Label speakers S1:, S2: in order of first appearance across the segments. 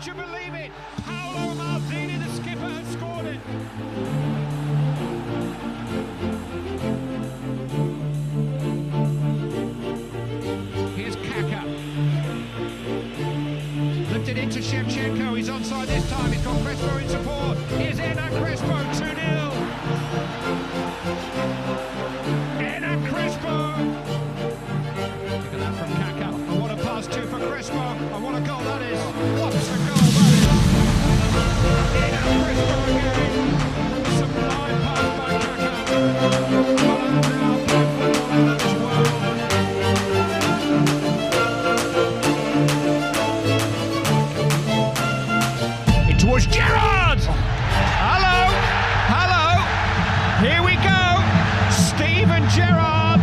S1: Would you believe it? Paolo Maldini, the skipper, has scored it. Here's Kaka. Lifted into Shevchenko. He's onside this time. He's got Crespo in support. Here's Hernan Crespo, 2-0. Hernan Crespo. Look at that from Kaka. And what a pass too for Crespo. And what a goal that is. What a goal that is. Hernan Crespo again. Sublime pass by Kaka. Towards Gerrard! Hello! Hello! Here we go! Steven Gerrard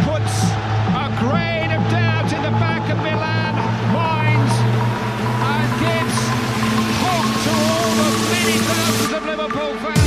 S1: puts a grain of doubt in the back of Milan minds and gives hope to all the many thousands of Liverpool fans.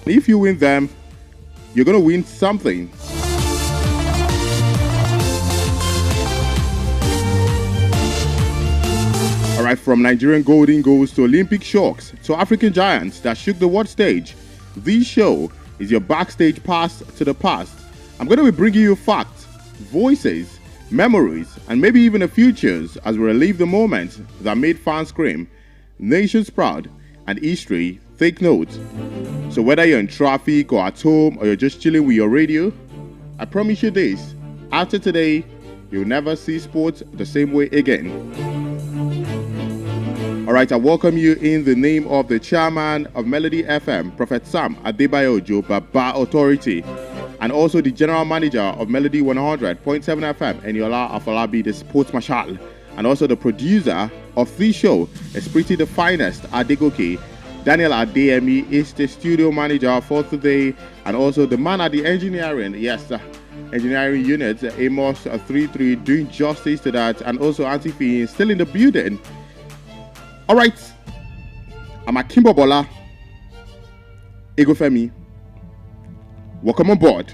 S2: If you win them, you're going to win something. All right, from Nigerian Golden Goals to Olympic shocks to African giants that shook the world stage, this show is your backstage pass to the past. I'm going to be bringing you facts, voices, memories, and maybe even the futures as we relive the moments that made fans scream, nations proud, and history take note. So whether you're in traffic or at home or you're just chilling with your radio, I promise you this, after today, you'll never see sports the same way again. All right, I welcome you in the name of the chairman of Melody FM, Prophet Sam Adebayo Baba Authority, and also the general manager of Melody 100.7 FM, Eniola Afolabi, the sports marshal, and also the producer of this show, Esprit the Finest, Adegoke. Daniel Adeyemi is the studio manager for today, and also the man at the engineering, engineering unit, Amos 33, doing justice to that, and also Auntie Fee still in the building. All right, I'm Akinbobola, Egunfemi. Welcome on board.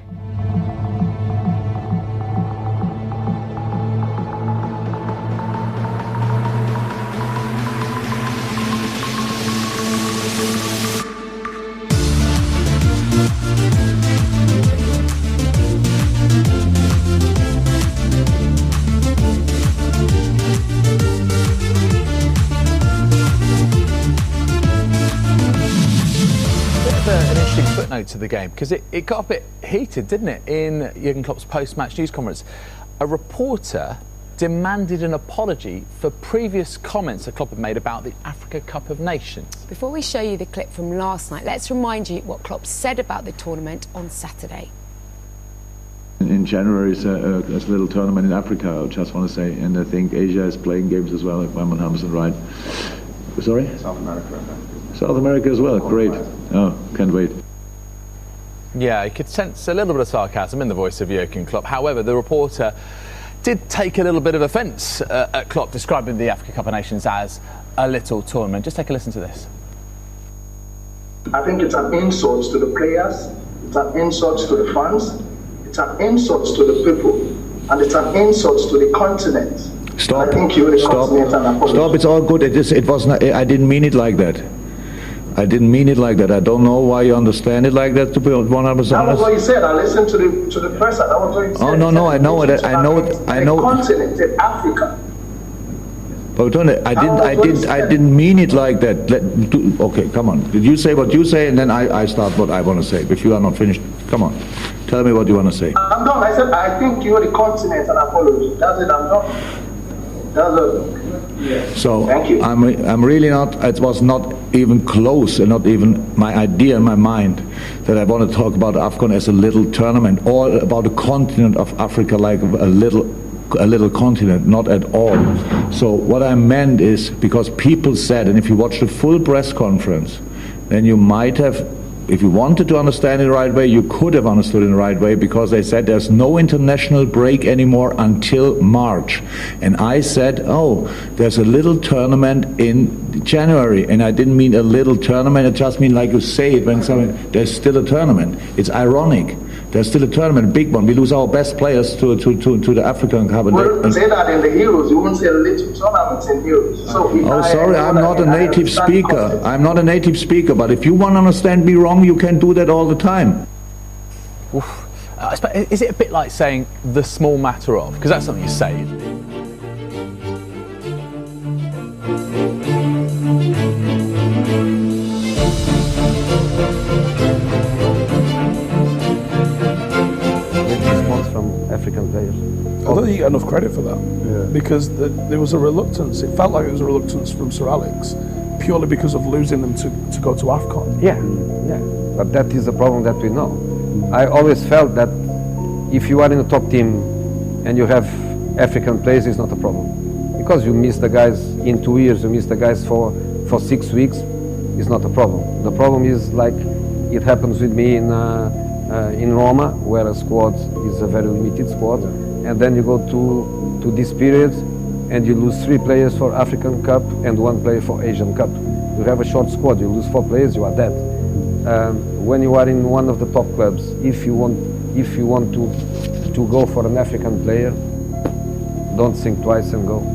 S3: To the game, because it got a bit heated, didn't it, in Jurgen Klopp's post-match news conference. A reporter demanded an apology for previous comments that Klopp had made about the Africa Cup of Nations.
S4: Before we show you the clip from last night, let's remind you what Klopp said about the tournament on Saturday.
S5: In January is a little tournament in Africa, I just want to say, and I think Asia is playing games as well, if I'm 100% right. Sorry?
S2: South America.
S5: South America as well, great. Oh, can't wait.
S3: Yeah, you could sense a little bit of sarcasm in the voice of Jurgen Klopp. However, the reporter did take a little bit of offence at Klopp describing the Africa Cup of Nations as a little tournament. Just take a listen to this.
S6: I think it's an insult to the players, it's an insult to the fans, it's an insult to the people, and it's an insult to the continent.
S5: Stop.
S6: I think you the continent and apologize.
S5: Stop, it's all good. It was not, I didn't mean it like that. I didn't mean it like that. I don't know why you understand it like that, to be 100% honest.
S6: That was what you said. I listened to the press. That was what you said.
S5: Oh, no, I know it. I know.
S6: The continent, in Africa.
S5: But I didn't mean it like that. Okay, come on. Did you say what you say, and then I start what I want to say. If you are not finished, come on. Tell me what you want to say.
S6: I'm done. I said I think you're the continent and apology. That's it. I'm done. That's it. Yeah.
S5: So
S6: thank you.
S5: I'm really not. It was not even close, and not even my idea in my mind that I want to talk about AFCON as a little tournament or about the continent of Africa like a little continent. Not at all. So what I meant is, because people said, and if you watch the full press conference, then you might have, if you wanted to understand it the right way, you could have understood it in the right way, because they said there's no international break anymore until March. And I said, oh, there's a little tournament in January. And I didn't mean a little tournament, it just means like you say it when there's still a tournament. It's ironic. There's still a tournament, a big one. We lose our best players to the African Cup.
S6: You wouldn't say that in the Euros. You wouldn't say a little tournament in Euros. So
S5: sorry, I'm not a native speaker. I'm not a native speaker. But if you want to understand me wrong, you can do that all the time.
S3: Oof. Is it a bit like saying the small matter of? Because that's something you say.
S7: African players.
S8: I don't think you get enough credit for that, because there was a reluctance. It felt like there was a reluctance from Sir Alex, purely because of losing them to go to AFCON.
S7: Yeah, but that is a problem that we know. I always felt that if you are in a top team and you have African players, it's not a problem, because you miss the guys in 2 years, you miss the guys for 6 weeks, it's not a problem. The problem is like it happens with me in Roma, where a squad is a very limited squad, and then you go to this period and you lose 3 players for African Cup and 1 player for Asian Cup. You have a short squad, you lose 4 players, you are dead. When you are in one of the top clubs, if you want to go for an African player, don't think twice and go.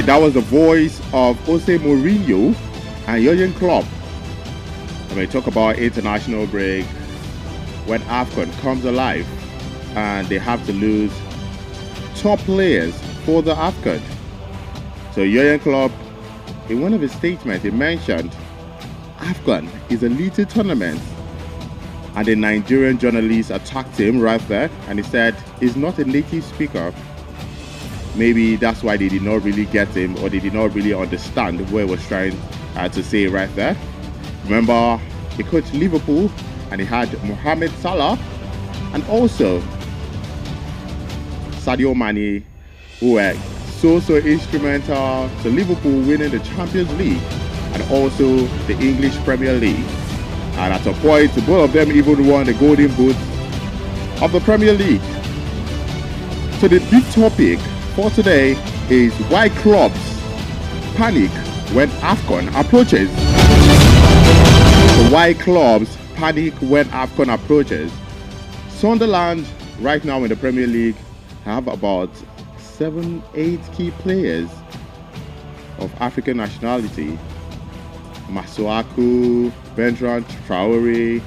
S2: That was the voice of Jose Mourinho and Jurgen Klopp. When we talk about international break, when AFCON comes alive and they have to lose top players for the AFCON. So Jurgen Klopp, in one of his statements, he mentioned AFCON is a little tournament. And the Nigerian journalist attacked him right there, and he said he's not a native speaker. Maybe that's why they did not really get him, or they did not really understand what he was trying to say right there. Remember, he coached Liverpool and he had Mohamed Salah and also Sadio Mane, who were so instrumental to Liverpool winning the Champions League and also the English Premier League. And at a point, both of them even won the Golden Boot of the Premier League. So the big topic for today is why clubs panic when AFCON approaches. So why clubs panic when AFCON approaches. Sunderland right now in the Premier League have about 7-8 key players of African nationality. Masuaku, Bertrand Traore,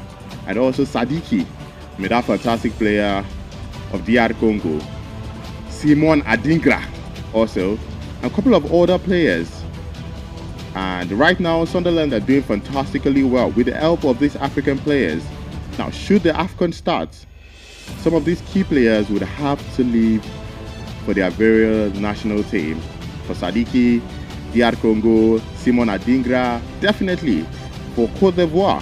S2: and also Sadiki, that fantastic player of DR Congo. Simon Adingra also, and a couple of other players. And right now, Sunderland are doing fantastically well with the help of these African players. Now, should the AFCON start, some of these key players would have to leave for their various national team. For Sadiki, DR Congo, Simon Adingra, definitely for Côte d'Ivoire,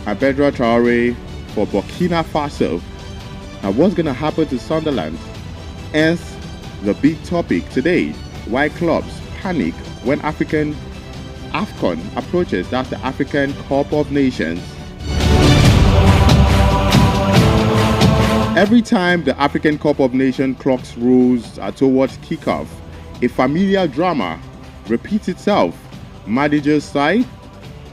S2: and Bertrand Traore for Burkina Faso. Now, what's going to happen to Sunderland? Hence, the big topic today: why clubs panic when AFCON approaches. That's the African Cup of Nations. Every time the African Cup of Nations clocks rolls towards kickoff, a familiar drama repeats itself. Managers sigh,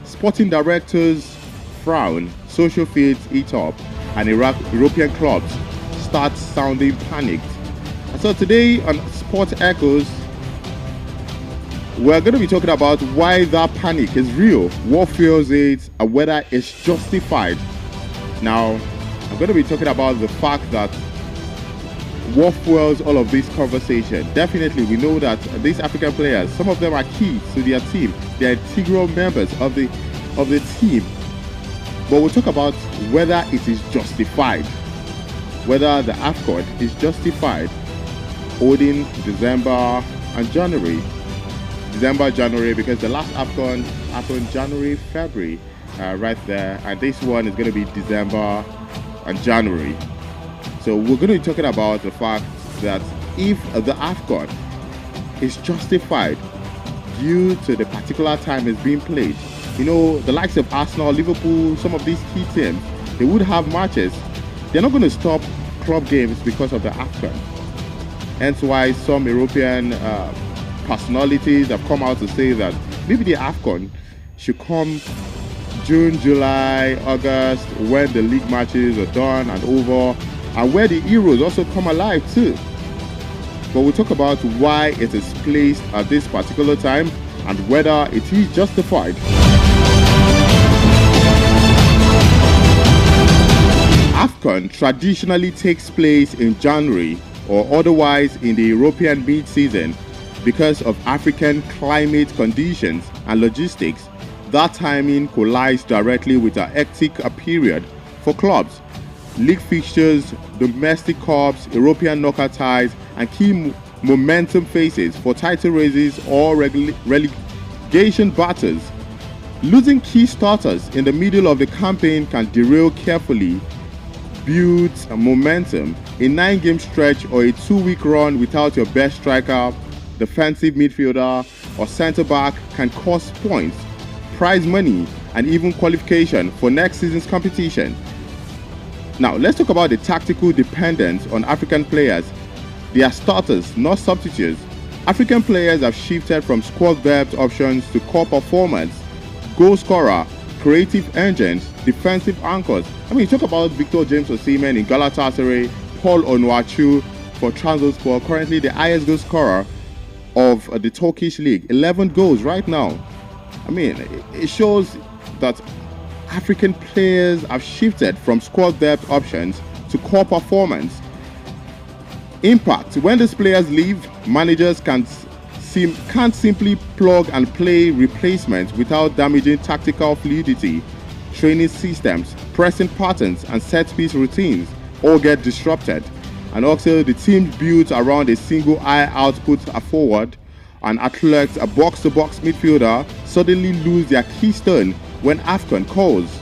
S2: sporting directors frown, social fields eat up, and European clubs start sounding panicked. And so today on Sport Echoes, we're going to be talking about why that panic is real, what fuels it, and whether it's justified. Now, I'm going to be talking about the fact that what fuels all of this conversation. Definitely, we know that these African players, some of them are key to their team. They are integral members of the team. But we'll talk about whether it is justified, whether the AFCON is justified holding December and January. December, January, because the last AFCON happened January, February, right there. And this one is going to be December and January. So we're going to be talking about the fact that if the AFCON is justified due to the particular time it's being played, you know, the likes of Arsenal, Liverpool, some of these key teams, they would have matches. They're not going to stop club games because of the AFCON. Hence why some European personalities have come out to say that maybe the AFCON should come June, July, August, when the league matches are done and over, and where the Euros also come alive too. But we'll talk about why it is placed at this particular time and whether it is justified. AFCON traditionally takes place in January or otherwise in the European mid-season because of African climate conditions and logistics. That timing collides directly with a hectic period for clubs. League fixtures, domestic cups, European knockout ties, and key momentum phases for title races or relegation battles. Losing key starters in the middle of the campaign can derail carefully built momentum. A 9-game stretch or a 2-week run without your best striker, defensive midfielder, or centre-back can cost points, prize money, and even qualification for next season's competition. Now, let's talk about the tactical dependence on African players. They are starters, not substitutes. African players have shifted from squad depth options to core performance, goal scorer, creative engines, defensive anchors. I mean, you talk about Victor James Osimhen in Galatasaray, Paul Onuachu for Trabzonspor, currently the highest goal scorer of the Turkish league, 11 goals right now. I mean, it shows that African players have shifted from squad depth options to core performance. Impact: when these players leave, managers can't simply plug and play replacements without damaging tactical fluidity. Training systems, pressing patterns, and set-piece routines all get disrupted. And also, the team built around a single high output forward and athletes, a box-to-box midfielder, suddenly lose their keystone when AFCON calls.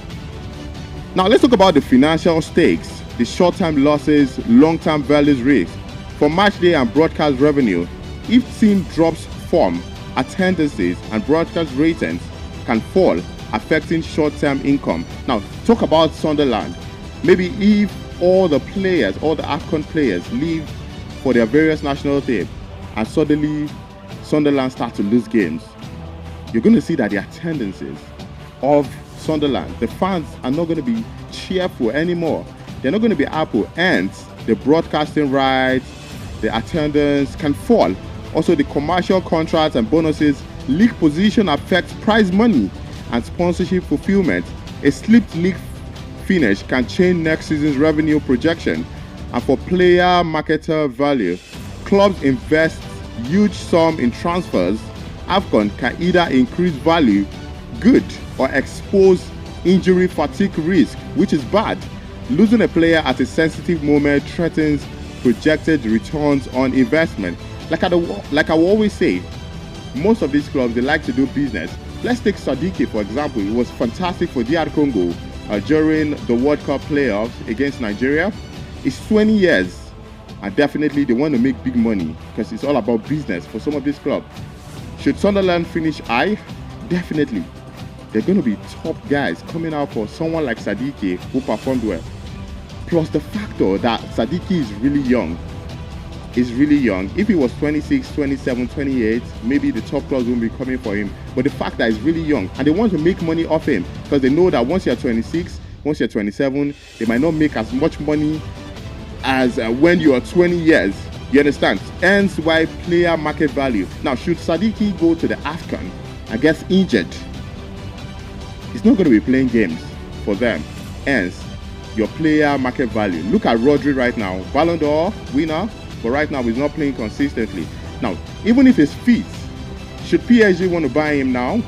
S2: Now, let's talk about the financial stakes, the short-term losses, long-term values risks. For match day and broadcast revenue, if team drops form, attendances, and broadcast ratings, can fall, affecting short-term income. Now, talk about Sunderland. Maybe if all the players, all the AFCON players leave for their various national teams and suddenly Sunderland start to lose games, you're going to see that the attendances of Sunderland, the fans are not going to be cheerful anymore. They're not going to be happy, and the broadcasting rights, the attendance can fall. Also, the commercial contracts and bonuses, league position affects prize money and sponsorship fulfillment. A slipped league finish can change next season's revenue projection. And for player marketer value, clubs invest huge sum in transfers. AFCON can either increase value, good, or expose injury fatigue risk, which is bad. Losing a player at a sensitive moment threatens projected returns on investment. Like I will always say, most of these clubs, they like to do business. Let's take Sadiki, for example. It was fantastic for DR Congo during the World Cup playoffs against Nigeria. It's 20 years, and definitely they want to make big money because it's all about business for some of these clubs. Should Sunderland finish high? Definitely. They're going to be top guys coming out for someone like Sadiki who performed well. Plus the factor that Sadiki is really young. If he was 26, 27, 28, maybe the top clubs won't be coming for him. But the fact that he's really young, and they want to make money off him because they know that once you're 26, once you're 27, they might not make as much money as when you are 20 years. You understand? Hence why player market value. Now, should Sadiki go to the AFCON and gets injured, he's not going to be playing games for them. Hence, your player market value. Look at Rodri right now, Ballon d'Or winner, but right now he's not playing consistently. Now, even if he's fit, should PSG want to buy him now?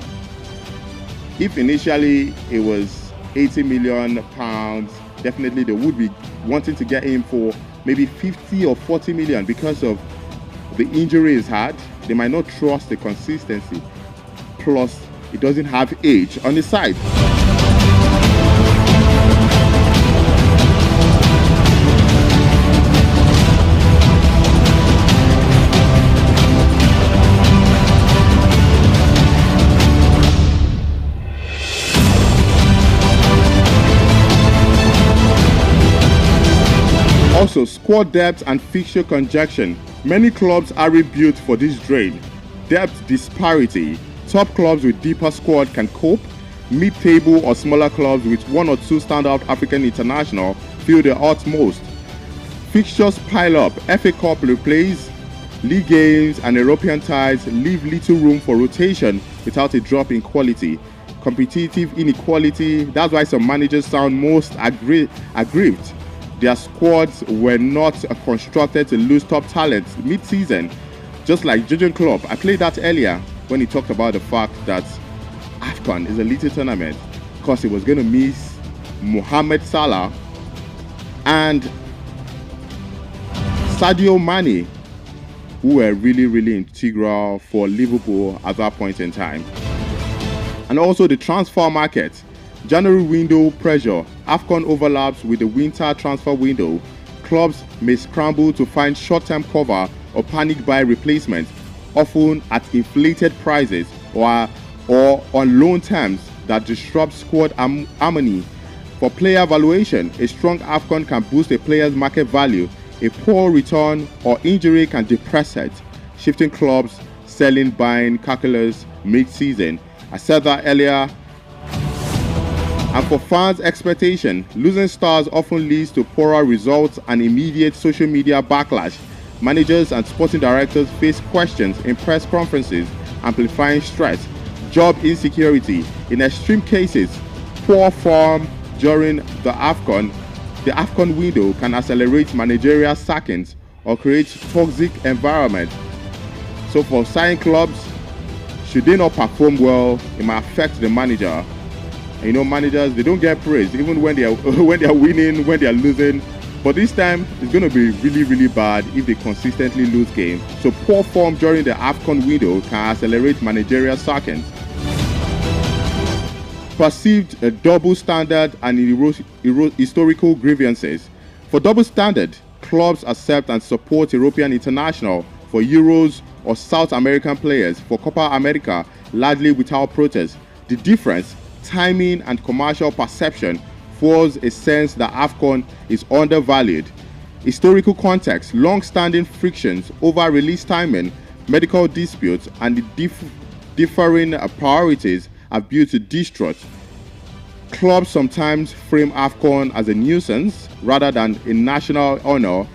S2: If initially it was 80 million pounds, definitely they would be wanting to get him for maybe 50 or 40 million because of the injury he's had. They might not trust the consistency. Plus, it doesn't have age on his side. Also, squad depth and fixture congestion. Many clubs are rebuilt for this drain. Depth disparity. Top clubs with deeper squad can cope. Mid-table or smaller clubs with one or two standout African international feel the utmost. Fixtures pile up. FA Cup replays. League games and European ties leave little room for rotation without a drop in quality. Competitive inequality. That's why some managers sound most aggrieved. Their squads were not constructed to lose top talent mid-season. Just like Jurgen Klopp, I played that earlier when he talked about the fact that AFCON is a little tournament because he was going to miss Mohamed Salah and Sadio Mane, who were really integral for Liverpool at that point in time. And also the transfer market. January window pressure. AFCON overlaps with the winter transfer window. Clubs may scramble to find short-term cover or panic buy replacements, often at inflated prices or on loan terms that disrupt squad harmony. For player valuation, a strong AFCON can boost a player's market value. A poor return or injury can depress it, shifting clubs selling buying calculus mid-season. I said that earlier. And for fans' expectation, losing stars often leads to poorer results and immediate social media backlash. Managers and sporting directors face questions in press conferences, amplifying stress, job insecurity. In extreme cases, poor form during the AFCON window can accelerate managerial sackings or create toxic environment. So for signing clubs, should they not perform well, it might affect the manager. You know, managers, they don't get praise even when they are winning, when they are losing. But this time, it's going to be really bad if they consistently lose games. So poor form during the AFCON window can accelerate managerial sackings. Perceived double standard and historical grievances. For double standard, clubs accept and support European international for Euros or South American players for Copa America, largely without protest. The difference, timing and commercial perception, fuels a sense that AFCON is undervalued. Historical context, long-standing frictions over release timing, medical disputes, and the differing priorities have built a distrust. Clubs sometimes frame AFCON as a nuisance rather than a national honor,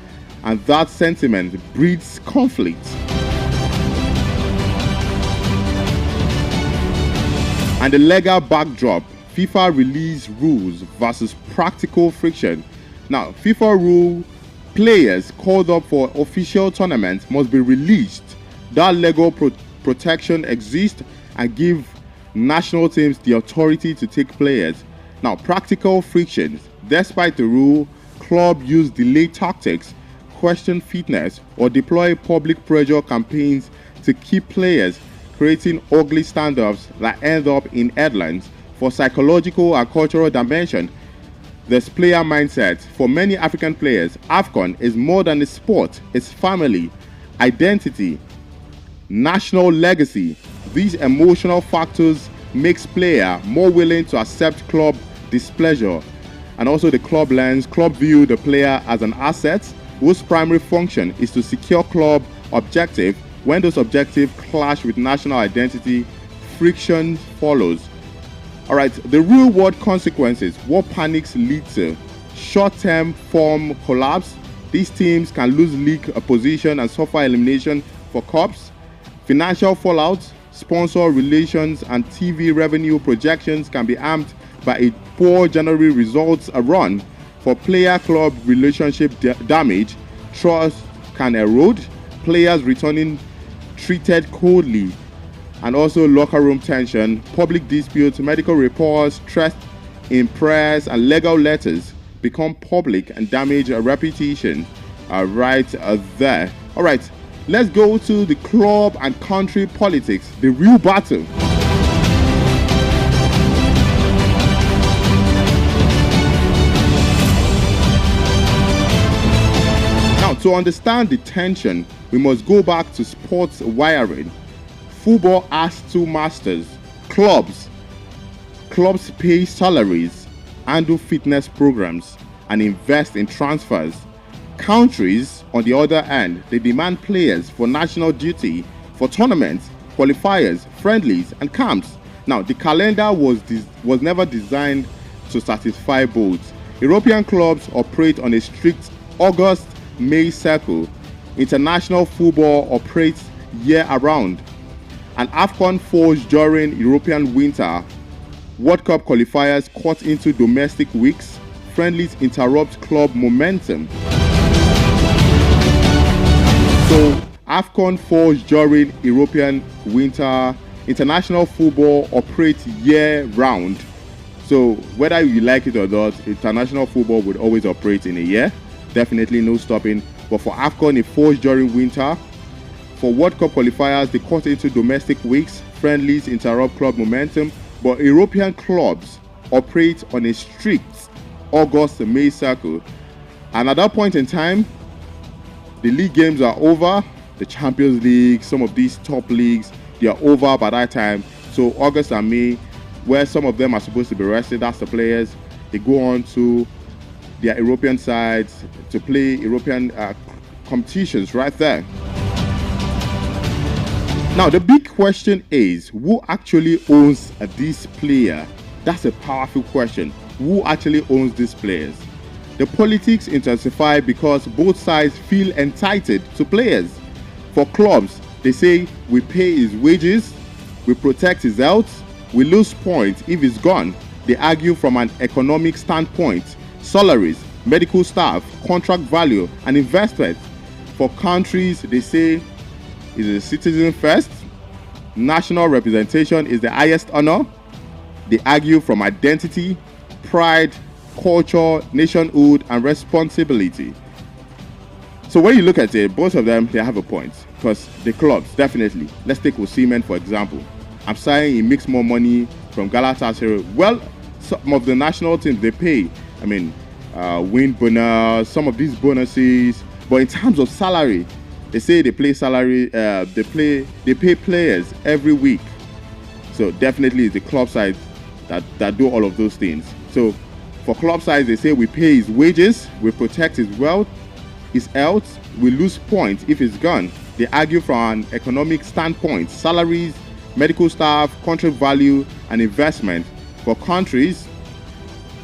S2: and that sentiment breeds conflict. And the legal backdrop, FIFA release rules versus practical friction. Now, FIFA rule players called up for official tournaments must be released. That legal protection exists and give national teams the authority to take players. Now, practical frictions. Despite the rule, clubs use delay tactics, question fitness, or deploy public pressure campaigns to keep players, creating ugly standoffs that end up in headlines. For psychological and cultural dimension, there's player mindset. For many African players, AFCON is more than a sport. It's family, identity, national legacy. These emotional factors makes player more willing to accept club displeasure. And also the club lens. Club view the player as an asset whose primary function is to secure club objective. When those objectives clash with national identity, friction follows. All right, the real world consequences. What panics lead to? Short-term form collapse. These teams can lose league position and suffer elimination for cups. Financial fallout. Sponsor relations and TV revenue projections can be harmed by a poor January results run. For player-club relationship damage, trust can erode. Players returning treated coldly. And also locker room tension, public disputes, medical reports, trust in press, and legal letters become public and damage a reputation right there. All right, let's go to the club and country politics, the real battle. Now, to understand the tension, we must go back to sports wiring. Football has two masters. Clubs pay salaries, handle fitness programs, and invest in transfers. Countries, on the other hand, they demand players for national duty, for tournaments, qualifiers, friendlies, and camps. Now, the calendar was never designed to satisfy both. European clubs operate on a strict August-May cycle. International football operates year-round. And AFCON falls during European winter. World Cup qualifiers cut into domestic weeks. Friendlies interrupt club momentum. So AFCON falls during European winter. International football operates year-round. So whether you like it or not, international football would always operate in a year. Definitely no stopping. But for AFCON, it falls during winter. For World Cup qualifiers, they cut into domestic weeks. Friendlies interrupt club momentum. But European clubs operate on a strict August-May cycle. And at that point in time, the league games are over. The Champions League, some of these top leagues, they are over by that time. So August and May, where some of them are supposed to be rested, that's the players. They go on to their European sides to play European competitions right there. Now, the big question is, who actually owns this player? That's a powerful question. Who actually owns these players? The politics intensify because both sides feel entitled to players. For clubs, they say we pay his wages, we protect his health, we lose points if he's gone. They argue from an economic standpoint, salaries, medical staff, contract value, and investment. For countries, they say is a citizen first. National representation is the highest honor. They argue from identity, pride, culture, nationhood, and responsibility. So when you look at it, both of them, they have a point. Because the clubs, definitely. Let's take Osimhen, for example. I'm saying he makes more money from Galatasaray. Well, some of the national teams, they pay. I mean, win bonus, some of these bonuses. But in terms of salary, they say they play salary. They pay players every week. So So definitely it's the club side that do all of those things. So for club sides, they say we pay his wages, we protect his wealth, his health, we lose points if he's gone. They argue from an economic standpoint, salaries, medical staff, contract value, and investment. For countries,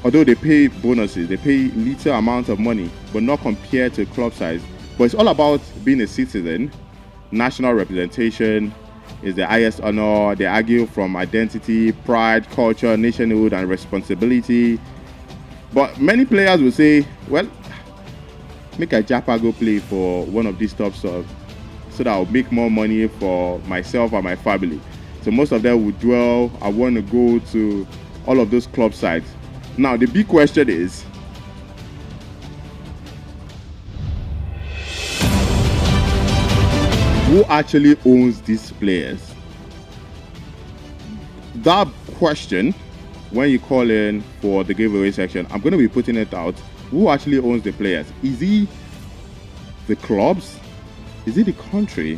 S2: although they pay bonuses, they pay little amount of money, but not compared to club size. But it's all about being a citizen. National representation is the highest honor. They argue from identity, pride, culture, nationhood, and responsibility. But many players will say, well, make a Japa go play for one of these top subs so that I'll make more money for myself and my family. So most of them would dwell, I want to go to all of those club sides. Now, the big question is, who actually owns these players? That question, when you call in for the giveaway section, I'm going to be putting it out. Who actually owns the players? Is he the clubs? Is it the country?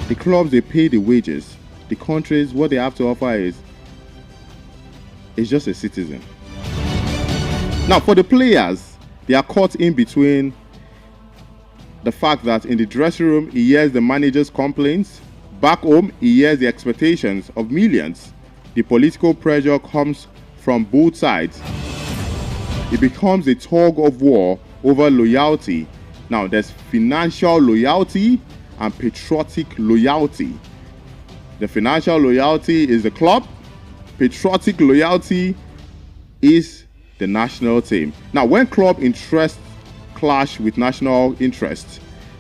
S2: The clubs, they pay the wages. The countries, what they have to offer is just a citizen. Now, for the players, they are caught in between the fact that in the dressing room, he hears the manager's complaints. Back home, he hears the expectations of millions. The political pressure comes from both sides. It becomes a tug of war over loyalty. Now, there's financial loyalty and patriotic loyalty. The financial loyalty is the club. Patriotic loyalty is the national team. Now, when club interests clash with national interests,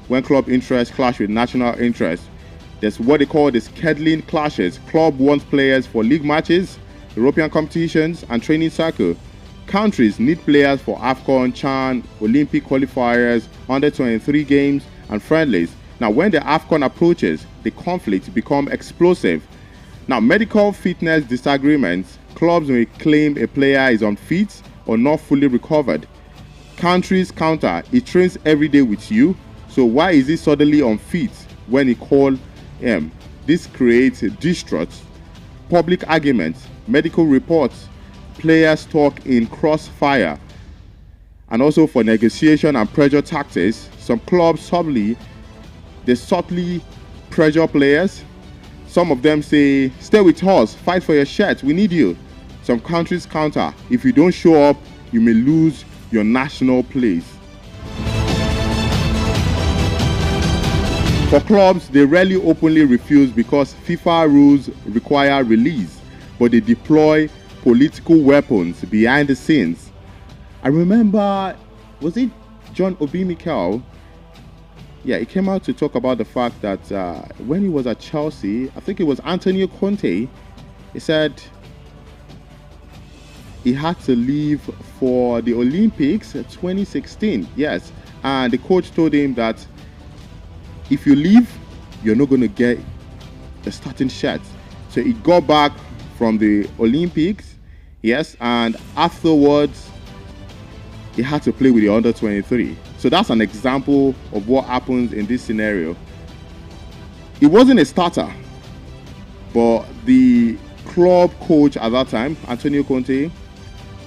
S2: when club interests clash with national interests, there's what they call the scheduling clashes. Club wants players for league matches, European competitions, and training circle. Countries need players for AFCON, CHAN, Olympic qualifiers, under-23 games, and friendlies. Now, when the AFCON approaches, the conflicts become explosive. Now, medical fitness disagreements. Clubs may claim a player is unfit or not fully recovered. Countries counter, he trains every day with you, so why is he suddenly unfit when he called him? This creates distrust, public arguments, medical reports, players talk in crossfire. And also for negotiation and pressure tactics, some clubs subtly pressure players. Some of them say, stay with us, fight for your shirt, we need you. Some countries counter, if you don't show up, you may lose your national place. For clubs, they rarely openly refuse because FIFA rules require release, but they deploy political weapons behind the scenes. I remember, was it John Obi Mikel? Yeah, he came out to talk about the fact that when he was at Chelsea, I think it was Antonio Conte, he said he had to leave for the Olympics 2016. Yes, and the coach told him that if you leave, you're not going to get the starting shirt. So he got back from the Olympics, yes, and afterwards he had to play with the under-23. So that's an example of what happens in this scenario. He wasn't a starter, but the club coach at that time, Antonio Conte,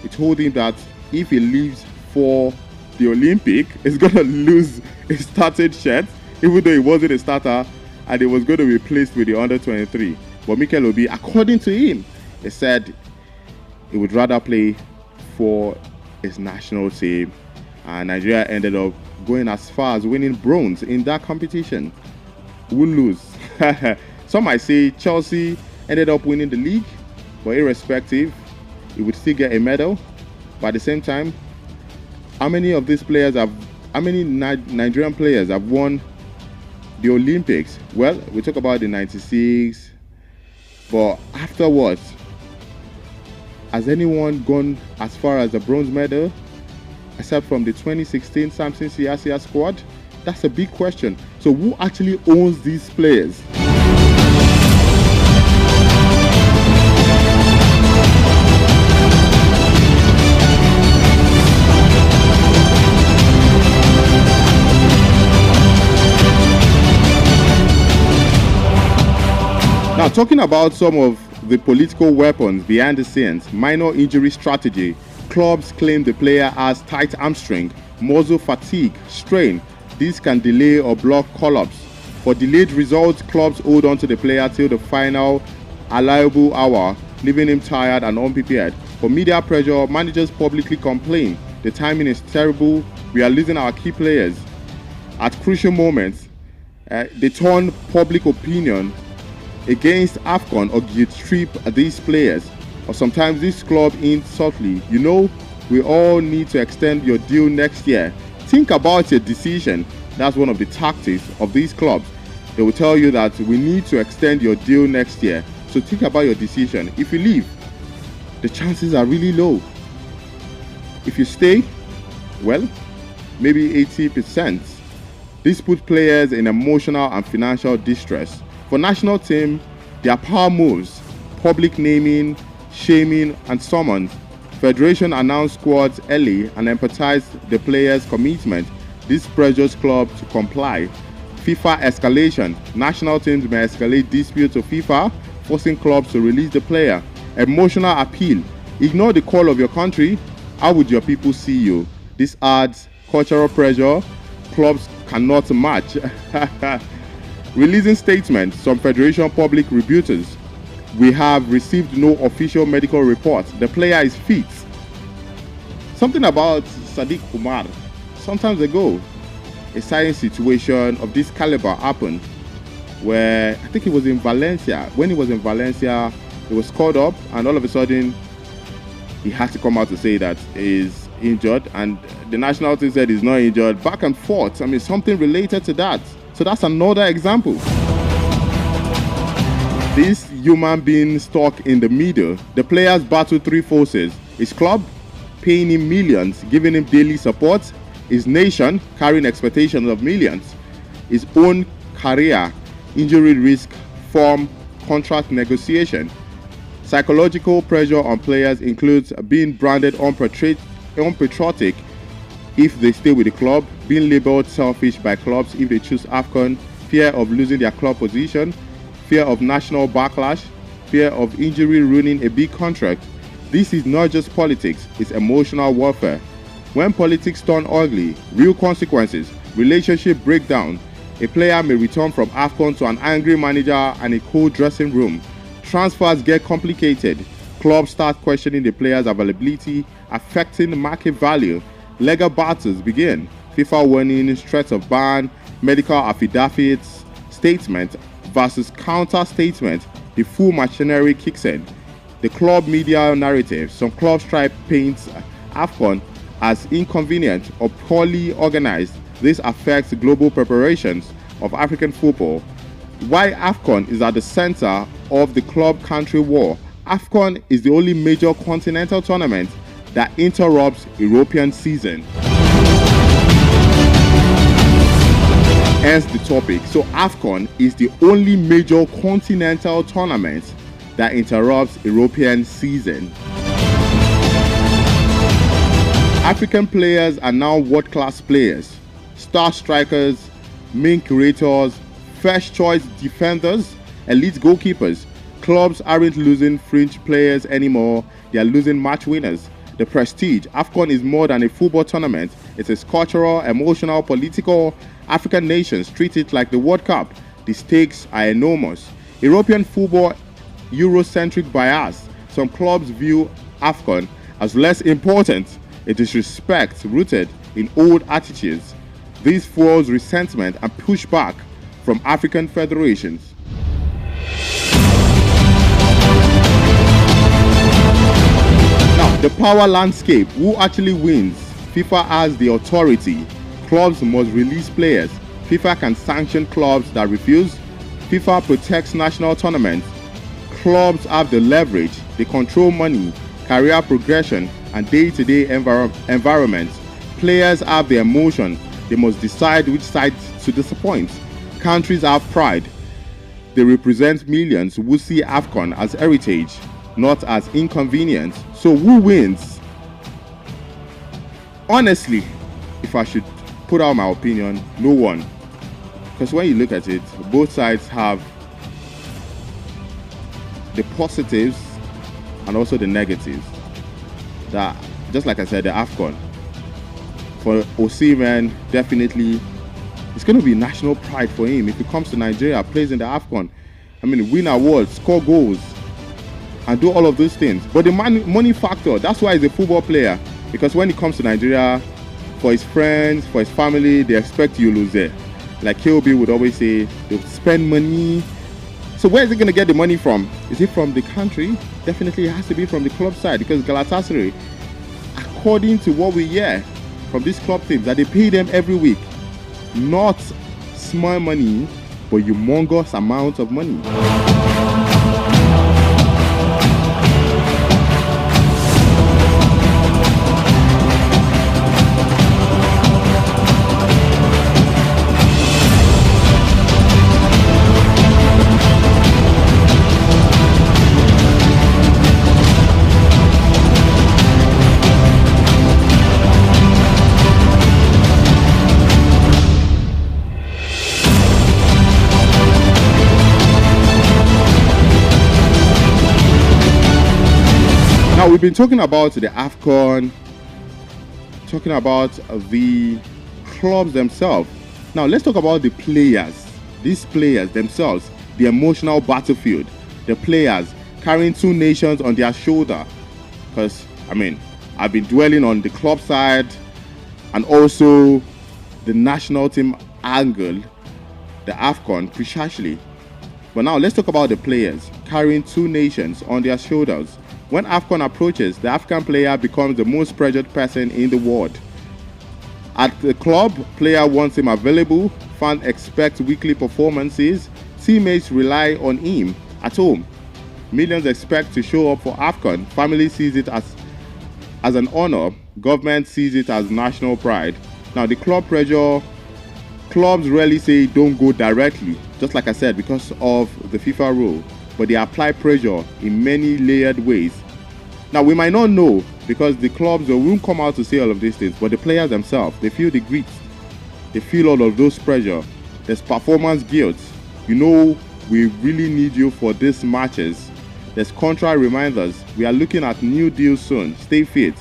S2: he told him that if he leaves for the Olympic, he's going to lose his starting shirt, even though he wasn't a starter, and he was going to be replaced with the under-23. But Mikel Obi, according to him, he said he would rather play for his national team, and Nigeria ended up going as far as winning bronze in that competition. We'll lose. Some might say Chelsea ended up winning the league, but irrespective, he would still get a medal. But at the same time, how many Nigerian players have won the Olympics? Well, we talk about the 96, but afterwards, has anyone gone as far as a bronze medal except from the 2016 Samson Siasia squad? That's a big question. So who actually owns these players? Now, talking about some of the political weapons behind the scenes, minor injury strategy, clubs claim the player has tight hamstring, muscle fatigue, strain. This can delay or block call-ups. For delayed results, clubs hold on to the player till the final allowable hour, leaving him tired and unprepared. For media pressure, managers publicly complain. The timing is terrible. We are losing our key players. At crucial moments, they turn public opinion against AFCON or guilt trip these players. Or sometimes this club hints subtly, you know, we all need to extend your deal next year. Think about your decision. That's one of the tactics of these clubs. They will tell you that we need to extend your deal next year. So think about your decision. If you leave, the chances are really low. If you stay, well, maybe 80%. This puts players in emotional and financial distress. For national team, their power moves, public naming, shaming, and summons. Federation announced squads early and emphasized the players' commitment. This pressures clubs to comply. FIFA escalation. National teams may escalate disputes to FIFA, forcing clubs to release the player. Emotional appeal. Ignore the call of your country. How would your people see you? This adds cultural pressure. Clubs cannot match. Releasing statements. Some federation public rebuters. We have received no official medical report. The player is fit. Something about Sadiq Umar. Some time ago, a science situation of this caliber happened where I think it was in Valencia. When he was in Valencia, he was called up and all of a sudden he had to come out to say that he's injured, and the national team said he's not injured. Back and forth. I mean, something related to that. So that's another example. This human being stuck in the middle. The players battle three forces. His club paying him millions, giving him daily support. His nation carrying expectations of millions. His own career, injury risk, form, contract negotiation. Psychological pressure on players includes being branded unpatriotic if they stay with the club, being labeled selfish by clubs if they choose AFCON, fear of losing their club position, fear of national backlash, fear of injury ruining a big contract. This is not just politics, it's emotional warfare. When politics turn ugly, real consequences, relationship breakdown, a player may return from AFCON to an angry manager and a cold dressing room. Transfers get complicated. Clubs start questioning the player's availability, affecting market value. Legal battles begin. FIFA warnings, threats of ban, medical affidavits, statement versus counter statement. The full machinery kicks in. The club media narrative. Some clubs try paint AFCON as inconvenient or poorly organized. This affects global preparations of African football. Why AFCON is at the center of the club-country war. AFCON is the only major continental tournament that interrupts European season. Hence the topic. So AFCON is the only major continental tournament that interrupts European season. African players are now world-class players, star strikers, main creators, first choice defenders, elite goalkeepers. Clubs aren't losing fringe players anymore, they are losing match winners. The prestige. AFCON is more than a football tournament. It is cultural, emotional, political. African nations treat it like the World Cup. The stakes are enormous. European football, Eurocentric bias. Some clubs view AFCON as less important. It is disrespect rooted in old attitudes. This fuels resentment and pushback from African federations. Now, the power landscape. Who actually wins? FIFA has the authority. Clubs must release players. FIFA can sanction clubs that refuse. FIFA protects national tournaments. Clubs have the leverage. They control money, career progression, and day-to-day environment. Players have the emotion. They must decide which side to disappoint. Countries have pride. They represent millions who see AFCON as heritage, not as inconvenience. So who wins? Honestly, if I should put out my opinion, no one. Because when you look at it, both sides have the positives and also the negatives. That, just like I said, the AFCON. For Osimhen, definitely, it's going to be national pride for him. If he comes to Nigeria, plays in the AFCON, I mean, win awards, score goals, and do all of those things. But the money factor, that's why he's a football player. Because when he comes to Nigeria, for his friends, for his family, they expect you to lose it. Like KOB would always say, they'll spend money. So where is he going to get the money from? Is it from the country? Definitely it has to be from the club side, because Galatasaray, according to what we hear from these club teams, that they pay them every week. Not small money, but humongous amounts of money. Now, we've been talking about the AFCON, talking about the clubs themselves. Now, let's talk about the players. These players themselves, the emotional battlefield. The players carrying two nations on their shoulder. Because, I mean, I've been dwelling on the club side and also the national team angle, the AFCON, precisely. But now, let's talk about the players carrying two nations on their shoulders. When AFCON approaches, the African player becomes the most pressured person in the world. At the club, player wants him available, fans expect weekly performances, teammates rely on him. At home, millions expect to show up for AFCON, family sees it as an honor, government sees it as national pride. Now the club pressure, clubs rarely say don't go directly, just like I said, because of the FIFA rule, but they apply pressure in many layered ways. Now, we might not know because the clubs won't come out to say all of these things, but the players themselves, they feel the grit. They feel all of those pressure. There's performance guilt. You know, we really need you for these matches. There's contract reminders. We are looking at new deals soon. Stay fit.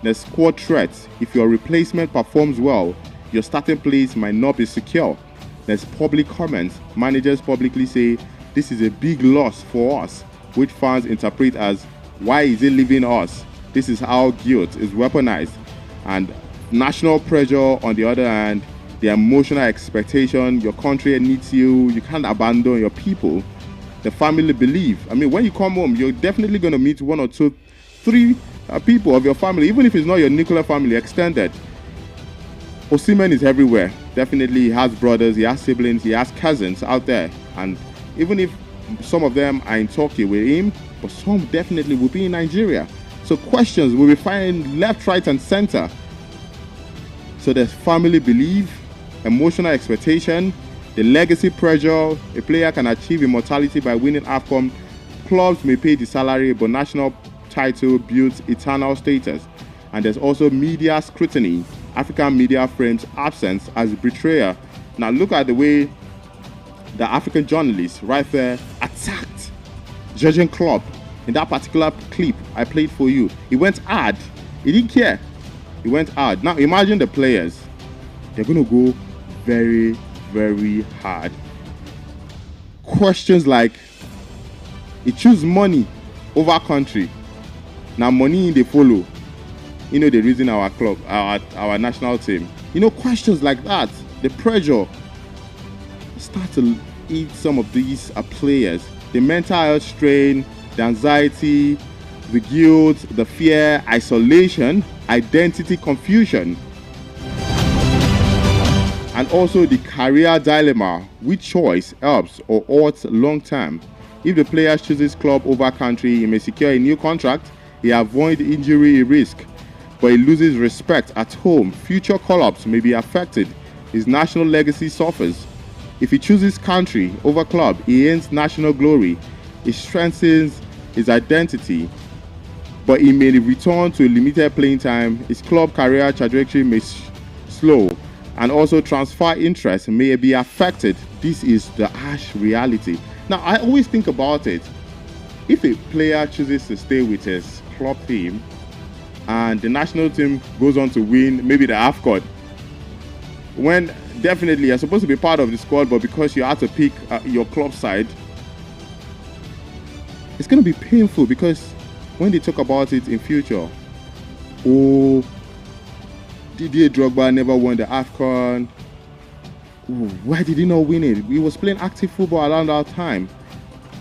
S2: There's squad threats. If your replacement performs well, your starting place might not be secure. There's public comments. Managers publicly say, this is a big loss for us, which fans interpret as, why is he leaving us? This is how guilt is weaponized. And national pressure, on the other hand, the emotional expectation, your country needs you, you can't abandon your people. The family believe. I mean, when you come home, you're definitely going to meet one or two, three people of your family, even if it's not your nuclear family, extended. Osimhen is everywhere. Definitely, he has brothers, he has siblings, he has cousins out there. And even if some of them are in Turkey with him, but some definitely will be in Nigeria. So questions will be firing left, right, and center. So there's family belief, emotional expectation, the legacy pressure. A player can achieve immortality by winning AFCON. Clubs may pay the salary, but national title builds eternal status. And there's also media scrutiny. African media frames absence as betrayal. Now look at the way the African journalists right there attacked Jurgen Klopp in that particular clip I played for you. He went hard. He didn't care. He went hard. Now imagine the players. They're going to go very, very hard. Questions like, he choose money over country. Now money they follow. You know the reason our club, our national team. You know, questions like that. The pressure start to eat some of these players. The mental health strain, the anxiety, the guilt, the fear, isolation, identity confusion, and also the career dilemma. Which choice helps or hurts long term? If the player chooses club over country, he may secure a new contract, he avoids injury risk, but he loses respect at home. Future call-ups may be affected. His national legacy suffers. If he chooses country over club, he gains national glory. He strengthens his identity, but he may return to limited playing time. His club career trajectory may slow, and also transfer interest may be affected. This is the harsh reality. Now, I always think about it. if a player chooses to stay with his club team and the national team goes on to win maybe the AFCON, when definitely you're supposed to be part of the squad, but because you had to pick your club side, it's going to be painful, because when they talk about it in future, oh, Didier Drogba never won the AFCON. Oh, why did he not win it? He was playing active football around that time.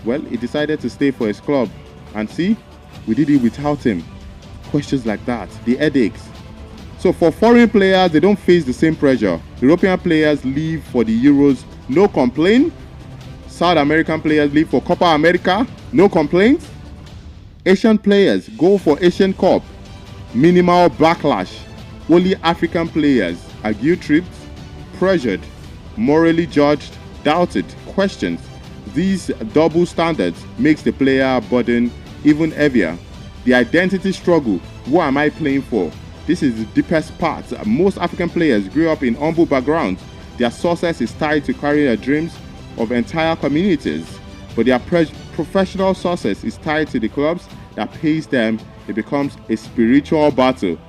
S2: Well, he decided to stay for his club. And see, we did it without him. Questions like that, the headaches. So for foreign players, they don't face the same pressure. European players leave for the Euros, no complaint. South American players leave for Copa America, no complaints. Asian players go for Asian Cup, minimal backlash. Only African players are guilt-tripped, pressured, morally judged, doubted, questioned. These double standards makes the player burden even heavier. The identity struggle, who am I playing for? This is the deepest part. Most African players grew up in humble backgrounds. Their success is tied to carrying the dreams of entire communities, but their professional success is tied to the clubs that pays them. It becomes a spiritual battle.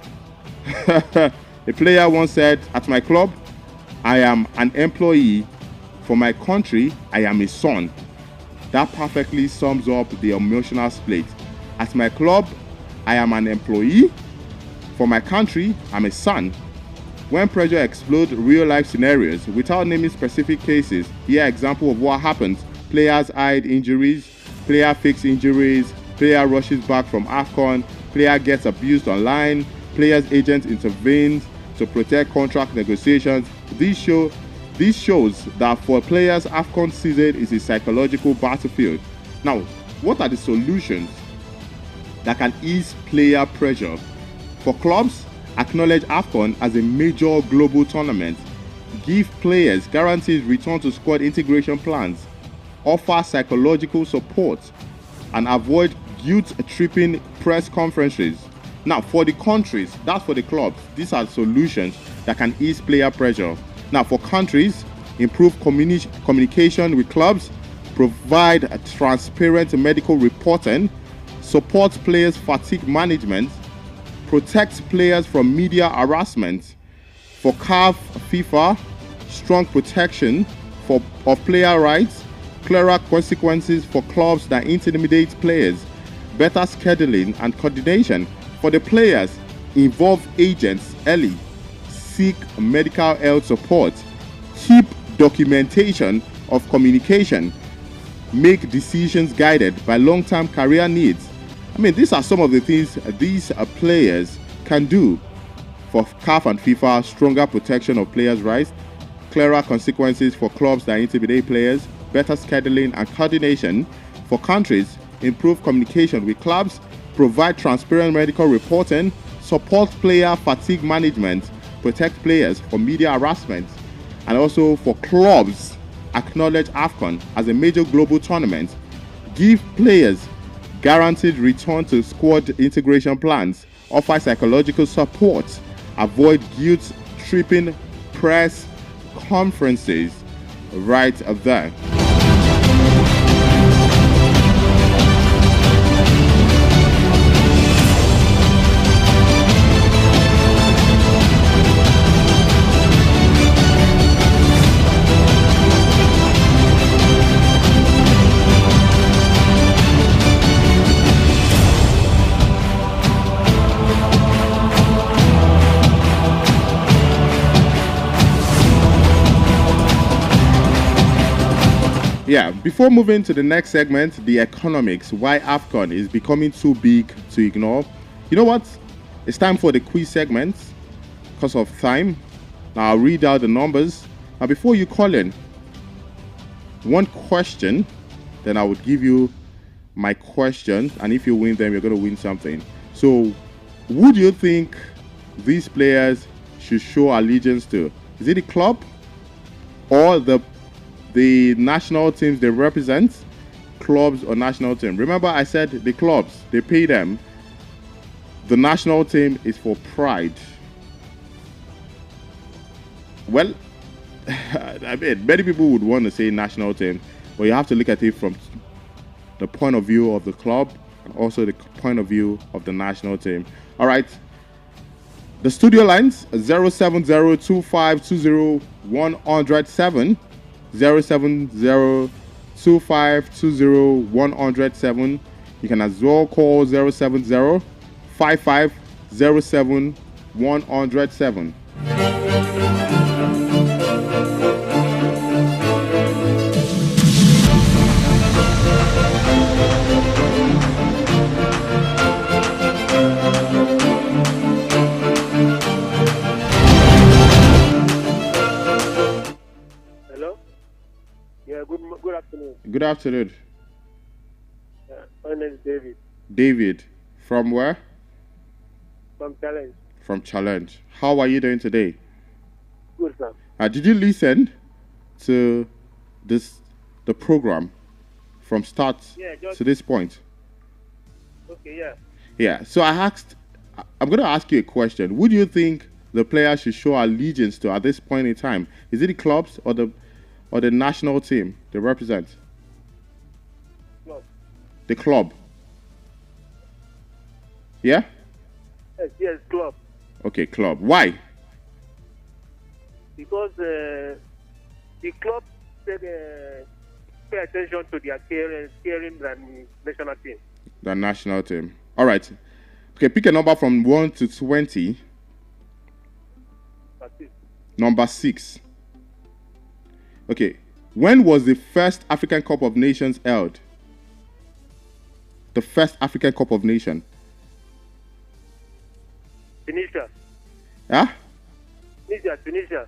S2: A player once said, "At my club, I am an employee. For my country, I am a son." That perfectly sums up the emotional split. At my club, I am an employee. For my country, I'm a son. When pressure explodes real-life scenarios, without naming specific cases, here are examples of what happens. Players hide injuries, player fakes injuries, player rushes back from AFCON, player gets abused online, player's agent intervenes to protect contract negotiations. This shows that for players, AFCON season is a psychological battlefield. Now, what are the solutions that can ease player pressure? For clubs, acknowledge AFCON as a major global tournament. Give players guaranteed return to squad integration plans. Offer psychological support and avoid guilt-tripping press conferences. Now, for the countries, that's for the clubs. These are solutions that can ease player pressure. Now, for countries, improve communication with clubs, provide a transparent medical reporting, support players' fatigue management, protect players from media harassment. For CAF, FIFA, strong protection of player rights, clearer consequences for clubs that intimidate players, better scheduling and coordination. For the players, involve agents early, seek medical health support, keep documentation of communication, make decisions guided by long-term career needs. I mean, these are some of the things these players can do. For CAF and FIFA, stronger protection of players' rights, clearer consequences for clubs that intimidate players, better scheduling and coordination. For countries, improve communication with clubs, provide transparent medical reporting, support player fatigue management, protect players from media harassment. And also for clubs, acknowledge AFCON as a major global tournament, give players guaranteed return to squad integration plans, offer psychological support, avoid guilt-tripping press conferences. Right there. Yeah, before moving to the next segment, the economics, why AFCON is becoming too big to ignore. You know what? It's time for the quiz segment because of time. Now I'll read out the numbers. Now before you call in, one question, then I would give you my question, and if you win them, you're going to win something. So who do you think these players should show allegiance to? Is it the club or the national teams they represent? Clubs or national team? Remember I said the clubs, they pay them. The national team is for pride. Well, I mean, many people would want to say national team, but you have to look at it from the point of view of the club and also the point of view of the national team. All right. The studio lines 07025201107, 07025201107. You can as well call 07055071107.
S9: Good afternoon.
S2: Good afternoon.
S9: My name is David.
S2: David, from where?
S9: From Challenge.
S2: From Challenge. How are you doing today?
S9: Good, sir.
S2: Did you listen to the program from start to this point?
S9: Okay, yeah.
S2: Yeah. So I'm going to ask you a question. Who do you think the players should show allegiance to at this point in time? Is it the clubs or the national team they represent?
S9: Club.
S2: The club. Yeah?
S9: Yes, club.
S2: Okay, club. Why?
S9: Because the club said pay attention to their caring than national team.
S2: The national team. All right. Okay, pick a number from 1 to 20. Number 6. Okay. When was the first African Cup of Nations held? The first African Cup of Nations.
S9: Tunisia.
S2: Huh?
S9: Tunisia.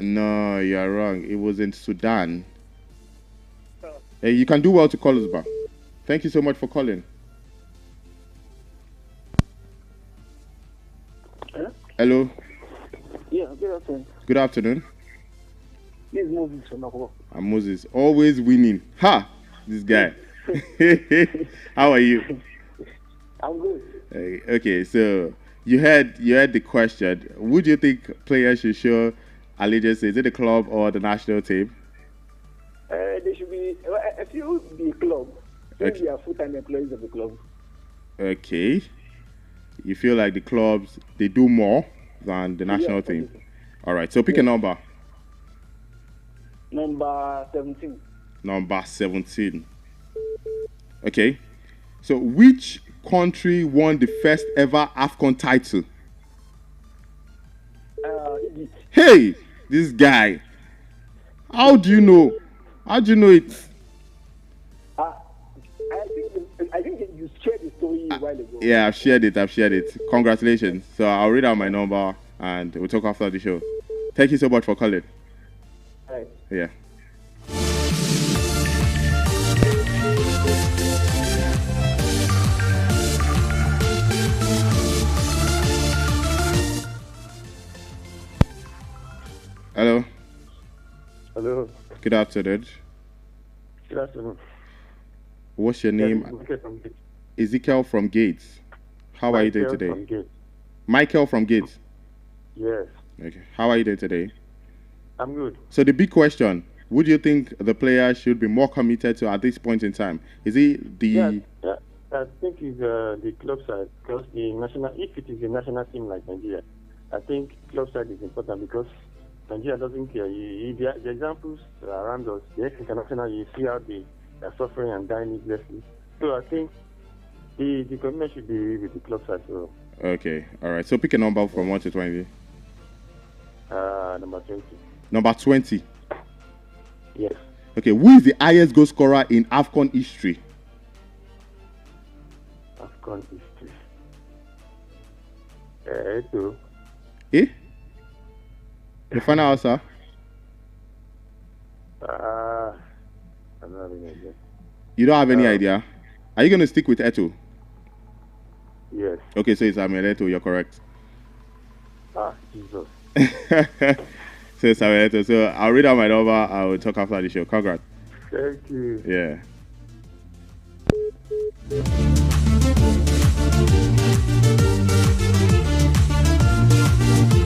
S2: No, you are wrong. It was in Sudan. Hey, you can do well to call us back. Thank you so much for calling. Hello.
S9: Yeah, good afternoon.
S2: Good afternoon.
S9: This is Moses from Akwa.
S2: I'm Moses. Always winning. Ha! This guy. How are you?
S9: I'm good.
S2: Okay, so you heard the question. Would you think players should show allegiance? Is it the club or the national team?
S9: They should be. I feel the club.
S2: Okay.
S9: They are full-time employees of the club.
S2: Okay. You feel like the clubs they do more than the national team. All right. So pick a number.
S9: Number 17.
S2: Number 17. Okay. So which country won the first ever AFCON title?
S9: Egypt.
S2: Hey, this guy. How do you know? How do you know it?
S9: I think you shared the story a while ago.
S2: Yeah, I've shared it. Congratulations. So I'll read out my number and we'll talk after the show. Thank you so much for calling.
S9: All right.
S2: Yeah. Hello.
S9: Hello.
S2: Good afternoon.
S9: Good afternoon.
S2: What's your name? Ezekiel from Gates. How are you doing today?
S9: From Gates.
S2: Michael from Gates.
S9: Yes.
S2: Okay. How are you doing today?
S9: I'm good.
S2: So the big question, would you think the player should be more committed to at this point in time? Is it the...
S9: Yeah, I think it's the club side, because the national, if it is a national team like Nigeria, I think club side is important because Nigeria doesn't care. The examples around us, the ex-international, you see how they are suffering and dying needlessly. So I think the commitment should be with the club side. So.
S2: Okay, all right. So pick a number from 1 to 20.
S9: Number 20.
S2: Number 20.
S9: Yes.
S2: Okay, who is the highest goal scorer in AFCON history?
S9: AFCON history. Eto.
S2: Eh? The final answer?
S9: I don't have any idea.
S2: You don't have any idea? Are you going to stick with Eto?
S9: Yes.
S2: Okay, so it's Samuel Eto, you're correct.
S9: Jesus.
S2: So it's Samuel Eto. So I'll read out my number, I will talk after the show. Congrats.
S9: Thank you.
S2: Yeah.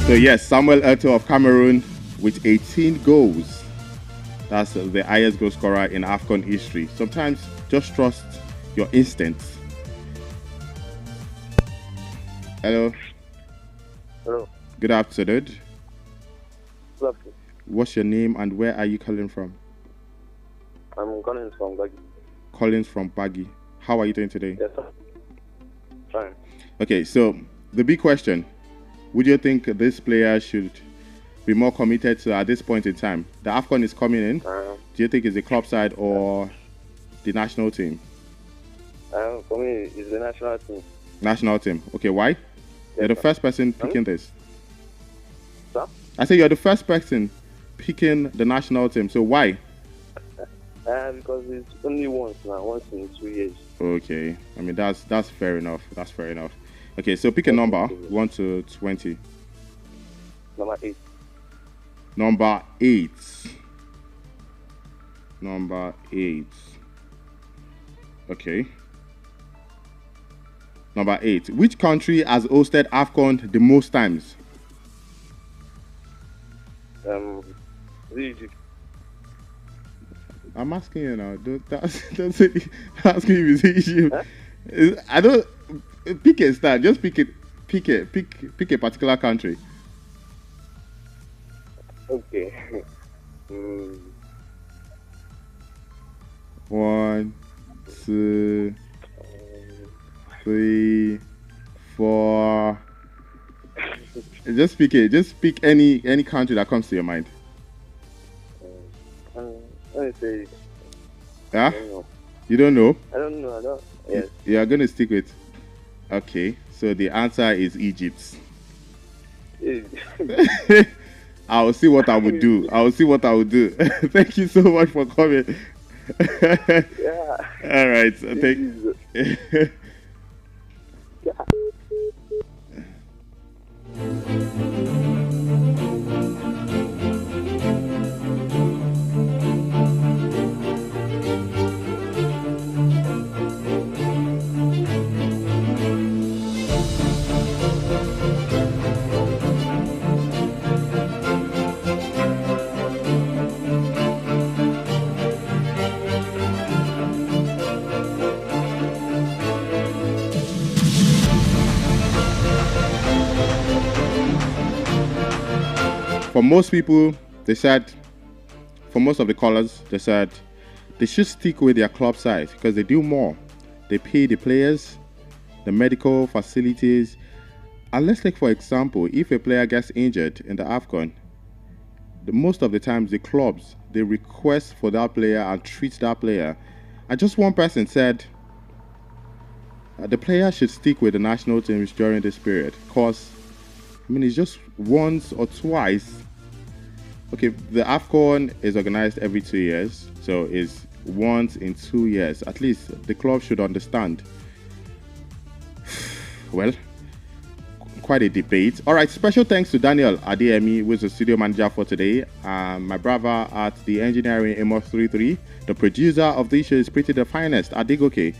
S2: So yes, Samuel Eto'o of Cameroon with 18 goals. That's the highest goal scorer in AFCON history. Sometimes Just trust your instincts. Hello.
S9: Hello.
S2: Good afternoon.
S9: Good afternoon.
S2: What's your name and where are you calling from?
S9: I'm calling from Gagi.
S2: Calling from Baggy. How are you doing today?
S9: Yes, sir. Fine.
S2: Okay, so the big question, would you think this player should be more committed to at this point in time? The AFCON is coming in. Do you think it's the club side or the national team?
S9: For me, it's the national team.
S2: National team. Okay, why?
S9: Yes,
S2: you're the
S9: sir.
S2: first person picking this.
S9: Sir?
S2: I say you're the first person picking the national team. So why?
S9: Because it's only once in 2 years.
S2: Okay. I mean, that's fair enough. That's fair enough. Okay, so pick a number, 1 to 20.
S9: Number 8.
S2: Number 8. Number 8. Okay. Number 8. Which country has hosted AFCON the most times?
S9: Egypt.
S2: I'm asking you now. Don't say asking you if it's Egypt. Huh? I don't pick a star. Just pick a particular country.
S9: Okay.
S2: 1, 2, 3, 4. Just pick it. Just pick any country that comes to your mind.
S9: Let me say.
S2: Yeah?
S9: I don't know.
S2: You don't know?
S9: I don't know. I don't. Yes.
S2: You are going to stick with. Okay. So the answer is Egypt. I will see what I would do. Thank you so much for coming.
S9: Yeah.
S2: All right. So yeah. For most people, they said, for most of the callers, they said they should stick with their club side because they do more. They pay the players, the medical facilities. And let's take, for example, if a player gets injured in the AFCON, most of the times the clubs, they request for that player and treat that player. And just one person said the player should stick with the national teams during this period because it's just once or twice. Okay, the AFCON is organized every 2 years, so it's once in 2 years. At least the club should understand. Well, quite a debate. All right, special thanks to Daniel Adeyemi, who is the studio manager for today. My brother at the engineering Amos 33. The producer of this show is Pretty the Finest, Adigoke.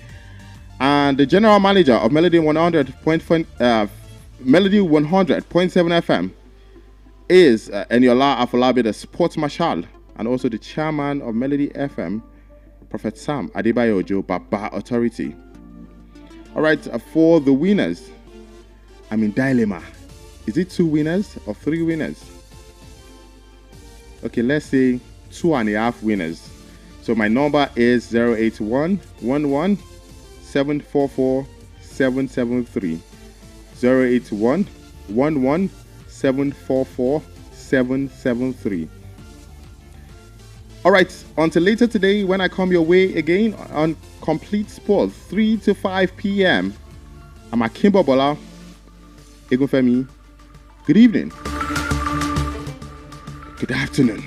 S2: And the general manager of Melody 100.7 FM is Eniola Afolabi, the sports marshal, and also the chairman of Melody FM, Prophet Sam Adebayo Ojo, Baba Authority. All right, for the winners, I'm in dilemma. Is it 2 winners or 3 winners? Okay, let's say 2.5 winners. So my number is 081 11 744 773. 081 11 744 773. All right, until later today when I come your way again on Complete Sports, 3 to 5 p.m. I'm Akinbobola, Egunfemi. Good evening. Good afternoon.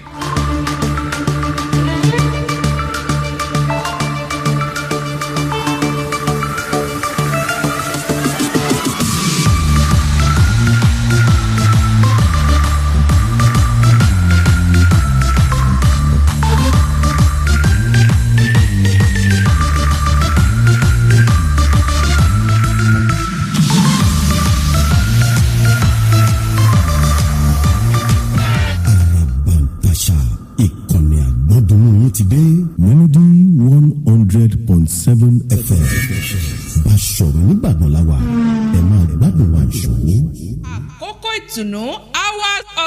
S10: Pasha.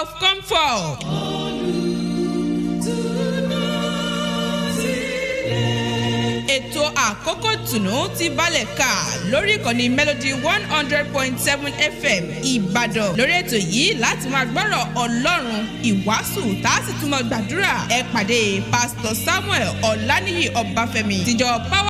S10: of comfort. Ètò àkókò tùnú ti balẹ̀ kà lórí ìkànnì Melody 100.7 FM Ìbàdàn. Lórí ètò yìí láti máa gbọ́rọ̀ Ọlọ́run ìwàásù tá a sì tún máa gbàdúrà. Ẹ pàdé Pastor Samuel Ọláníyì Ọbáfẹ́mi tìjọ Power